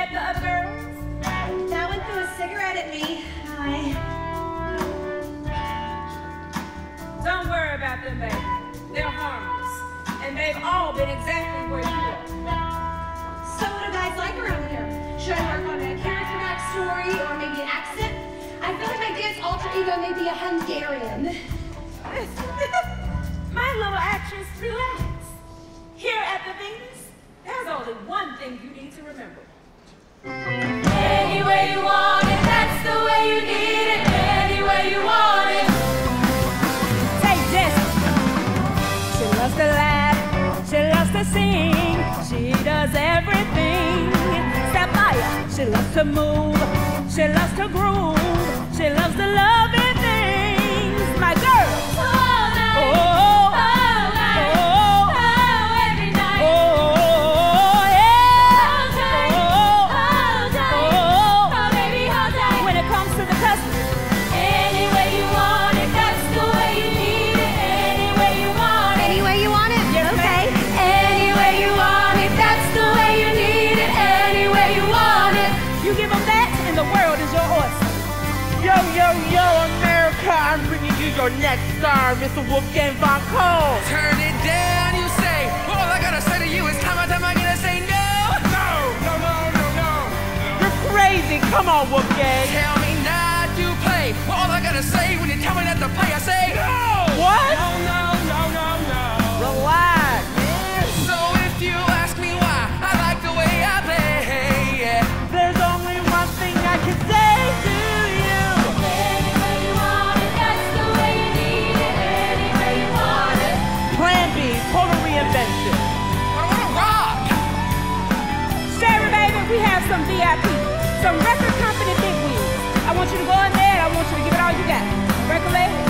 at the other girls? That one threw a cigarette at me. Don't worry about them, baby. They're harmless. And they've all been exactly where you are. So what do guys like around here? Should I work on a character backstory or maybe an accent? I feel like my dance alter ego may be a Hungarian. My little actress, relax. Here at the Venus, there's only one thing you need to remember. Any way you want it, that's the way you need it. Any way you want it. Take this. She loves to laugh, she loves to sing, she does everything. Step by her. She loves to move, she loves to groove, she loves to love and things. My girl. All night, Oh, all night, oh, oh, every night. oh, Hold yeah. tight, Oh, hold tight, oh. oh, baby, hold tight. When it comes to the customer, Any way you want it, that's the way you need it. Any way you want it. Any way you want it? Yes, okay. Any way you want it, that's the way you need it. Any way you want it. you give them that, and the world is your oyster. Yo, yo, yo, America, I'm bringing you your next star, Mr. Wolfgang Von Cole. Turn it down, you say. All I gotta say to you is how much am I gonna say no? No, no, no, no, no. You're crazy. Come on, Wolfgang. Tell me not to play. All I gotta say when you tell me not to play, I say no. What? No, no, no, no, no. Relax. So if you ask me why, I like the way I play. Yeah. There's only one thing I can say to you. Any way you want it, that's the way you need it. Any way you want it. Plan B, total reinvention. I wanna rock. Sherry, baby, we have some VIP, some record company bigwigs. I want you to go in there and I want you to give it all you got. Record label,